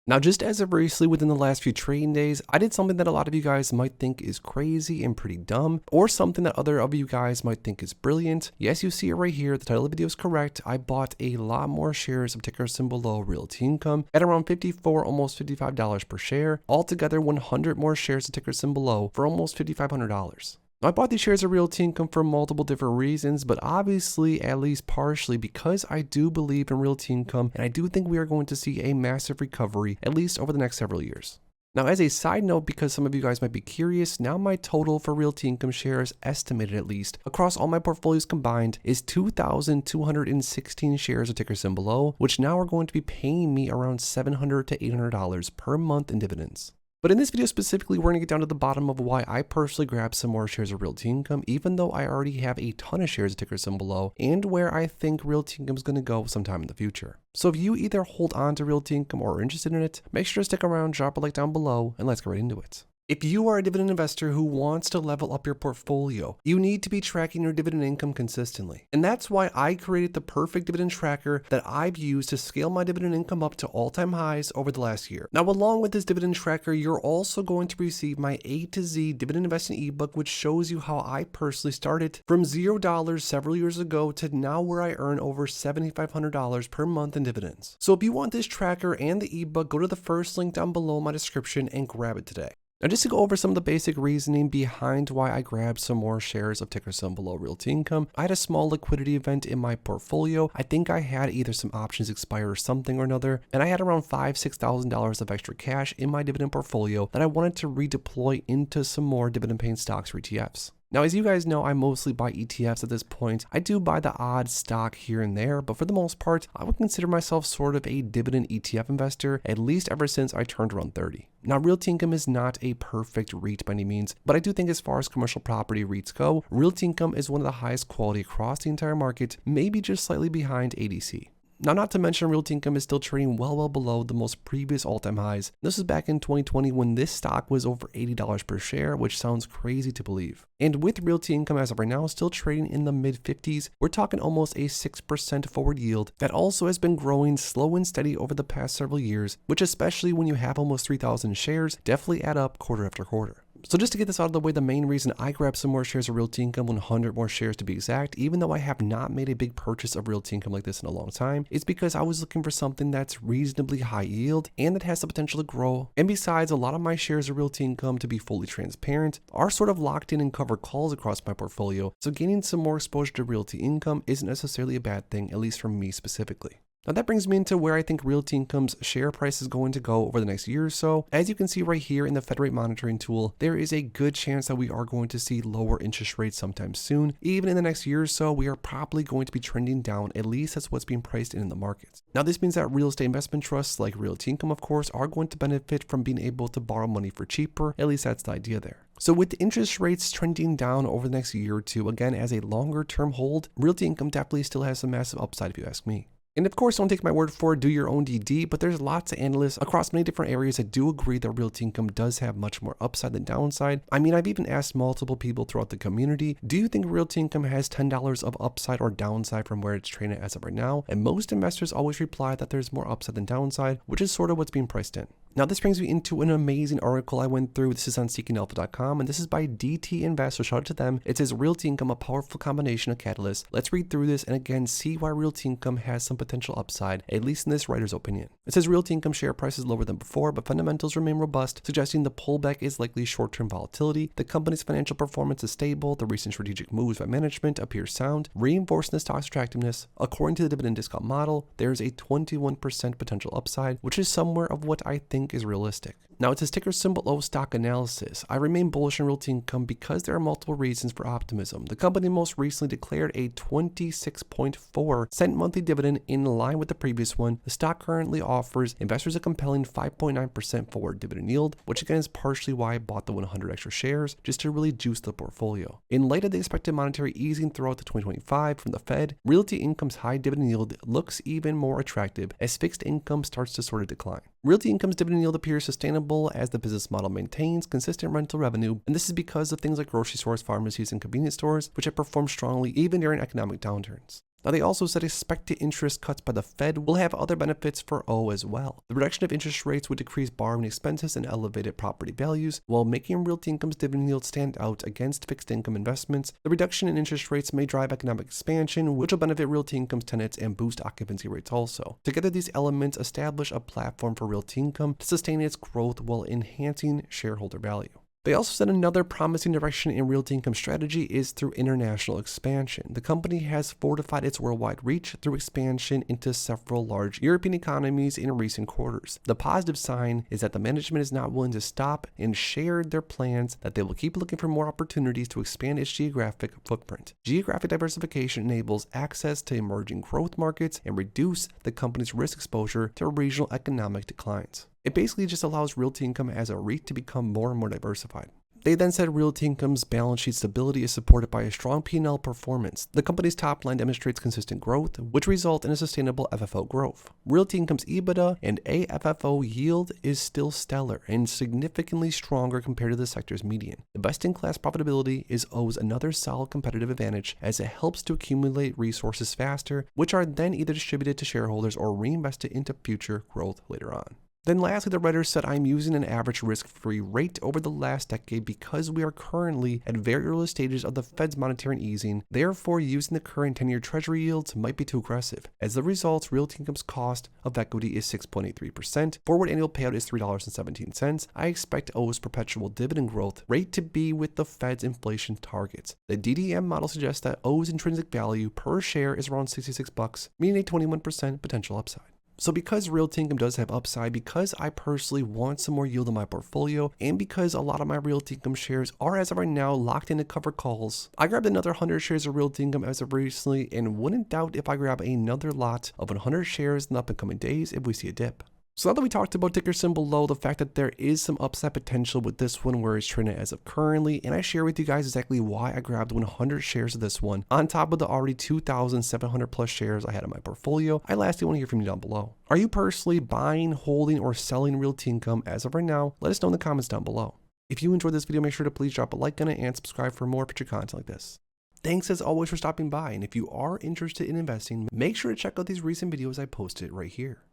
Now, just as of recently within the last few trading days, I did something that a lot of you guys might think is crazy and pretty dumb, or something that other of you guys might think is brilliant. Yes, you see it right here. The title of the video is correct. I bought a lot more shares of ticker symbol Realty Income at around $54, almost $55 per share. Altogether, 100 more shares of ticker symbol for almost $5,500. I bought these shares of Realty Income for multiple different reasons, but obviously at least partially because I do believe in Realty Income and I do think we are going to see a massive recovery at least over the next several years. Now, as a side note, because some of you guys might be curious, now my total for Realty Income shares, estimated at least, across all my portfolios combined, is 2,216 shares of ticker symbol O, which now are going to be paying me around $700 to $800 per month in dividends. But in this video specifically, we're going to get down to the bottom of why I personally grabbed some more shares of Realty Income, even though I already have a ton of shares of ticker symbol O, and where I think Realty Income is going to go sometime in the future. So if you either hold on to Realty Income or are interested in it, make sure to stick around, drop a like down below, and let's get right into it. If you are a dividend investor who wants to level up your portfolio, you need to be tracking your dividend income consistently. And that's why I created the perfect dividend tracker that I've used to scale my dividend income up to all-time highs over the last year. Now, along with this dividend tracker, you're also going to receive my A to Z dividend investing ebook, which shows you how I personally started from $0 several years ago to now where I earn over $7,500 per month in dividends. So if you want this tracker and the ebook, go to the first link down below in my description and grab it today. Now, just to go over some of the basic reasoning behind why I grabbed some more shares of ticker symbol Realty Income, I had a small liquidity event in my portfolio. I think I had either some options expire or something or another, and I had around $5,000-$6,000 of extra cash in my dividend portfolio that I wanted to redeploy into some more dividend paying stocks or ETFs. Now, as you guys know, I mostly buy ETFs at this point. I do buy the odd stock here and there, but for the most part, I would consider myself sort of a dividend ETF investor, at least ever since I turned around 30. Now, Realty Income is not a perfect REIT by any means, but I do think as far as commercial property REITs go, Realty Income is one of the highest quality across the entire market, maybe just slightly behind ADC. Now, not to mention Realty Income is still trading well below the most previous all-time highs. This was back in 2020 when this stock was over $80 per share, which sounds crazy to believe. And with Realty Income as of right now still trading in the mid-50s, we're talking almost a 6% forward yield that also has been growing slow and steady over the past several years, which especially when you have almost 3,000 shares, definitely add up quarter after quarter. So just to get this out of the way, the main reason I grabbed some more shares of Realty Income, 100 more shares to be exact, even though I have not made a big purchase of Realty Income like this in a long time, is because I was looking for something that's reasonably high yield and that has the potential to grow. And besides, a lot of my shares of Realty Income, to be fully transparent, are sort of locked in and covered calls across my portfolio, so gaining some more exposure to Realty Income isn't necessarily a bad thing, at least for me specifically. Now that brings me into where I think Realty Income's share price is going to go over the next year or so. As you can see right here in the Fed rate monitoring tool, there is a good chance that we are going to see lower interest rates sometime soon. Even in the next year or so, we are probably going to be trending down, at least that's what's being priced in the markets. Now this means that real estate investment trusts like Realty Income, of course, are going to benefit from being able to borrow money for cheaper. At least that's the idea there. So with the interest rates trending down over the next year or two, again, as a longer term hold, Realty Income definitely still has some massive upside if you ask me. And of course, don't take my word for it, do your own DD, but there's lots of analysts across many different areas that do agree that Realty Income does have much more upside than downside. I mean, I've even asked multiple people throughout the community, do you think Realty Income has $10 of upside or downside from where it's trading as of right now? And most investors always reply that there's more upside than downside, which is sort of what's being priced in. Now, this brings me into an amazing article I went through. This is on seekingalpha.com, and this is by DT Invest, so shout out to them. It says Realty Income, a powerful combination of catalysts. Let's read through this and again see why Realty Income has some potential upside, at least in this writer's opinion. It says Realty Income share price is lower than before, but fundamentals remain robust, suggesting the pullback is likely short-term volatility. The company's financial performance is stable. The recent strategic moves by management appear sound, reinforcing the stock's attractiveness. According to the dividend discount model, there is a 21% potential upside, which is somewhere of what I think is realistic. Now, it says ticker symbol O stock analysis. I remain bullish on Realty Income because there are multiple reasons for optimism. The company most recently declared a 26.4-cent monthly dividend in line with the previous one. The stock currently offers investors a compelling 5.9% forward dividend yield, which again is partially why I bought the 100 extra shares, just to really juice the portfolio. In light of the expected monetary easing throughout the 2025 from the Fed, Realty Income's high dividend yield looks even more attractive as fixed income starts to sort of decline. Realty Income's dividend yield appears sustainable as the business model maintains consistent rental revenue, and this is because of things like grocery stores, pharmacies, and convenience stores, which have performed strongly even during economic downturns. Now, they also said expected interest cuts by the Fed will have other benefits for O as well. The reduction of interest rates would decrease borrowing expenses and elevated property values, while making Realty Income's dividend yield stand out against fixed income investments. The reduction in interest rates may drive economic expansion, which will benefit Realty Income's tenants and boost occupancy rates also. Together, these elements establish a platform for Realty Income to sustain its growth while enhancing shareholder value. They also said another promising direction in Realty Income strategy is through international expansion. The company has fortified its worldwide reach through expansion into several large European economies in recent quarters. The positive sign is that the management is not willing to stop and shared their plans that they will keep looking for more opportunities to expand its geographic footprint. Geographic diversification enables access to emerging growth markets and reduce the company's risk exposure to regional economic declines. It basically just allows Realty Income as a REIT to become more and more diversified. They then said Realty Income's balance sheet stability is supported by a strong P&L performance. The company's top line demonstrates consistent growth, which results in a sustainable FFO growth. Realty Income's EBITDA and AFFO yield is still stellar and significantly stronger compared to the sector's median. The best-in-class profitability is O's another solid competitive advantage as it helps to accumulate resources faster, which are then either distributed to shareholders or reinvested into future growth later on. Then lastly, the writer said, I'm using an average risk-free rate over the last decade because we are currently at very early stages of the Fed's monetary easing. Therefore, using the current 10-year treasury yields might be too aggressive. As the result, Realty Income's cost of equity is 6.83%. Forward annual payout is $3.17. I expect O's perpetual dividend growth rate to be with the Fed's inflation targets. The DDM model suggests that O's intrinsic value per share is around $66, meaning a 21% potential upside. So because Realty Income does have upside, because I personally want some more yield in my portfolio, and because a lot of my Realty Income shares are as of right now locked in to cover calls, I grabbed another 100 shares of Realty Income as of recently and wouldn't doubt if I grab another lot of 100 shares in the up and coming days if we see a dip. So now that we talked about ticker symbol low, the fact that there is some upside potential with this one where it's trading as of currently, and I share with you guys exactly why I grabbed 100 shares of this one on top of the already 2,700 plus shares I had in my portfolio. I lastly want to hear from you down below. Are you personally buying, holding, or selling Realty Income as of right now? Let us know in the comments down below. If you enjoyed this video, make sure to please drop a like on it and subscribe for more future content like this. Thanks as always for stopping by, and if you are interested in investing, make sure to check out these recent videos I posted right here.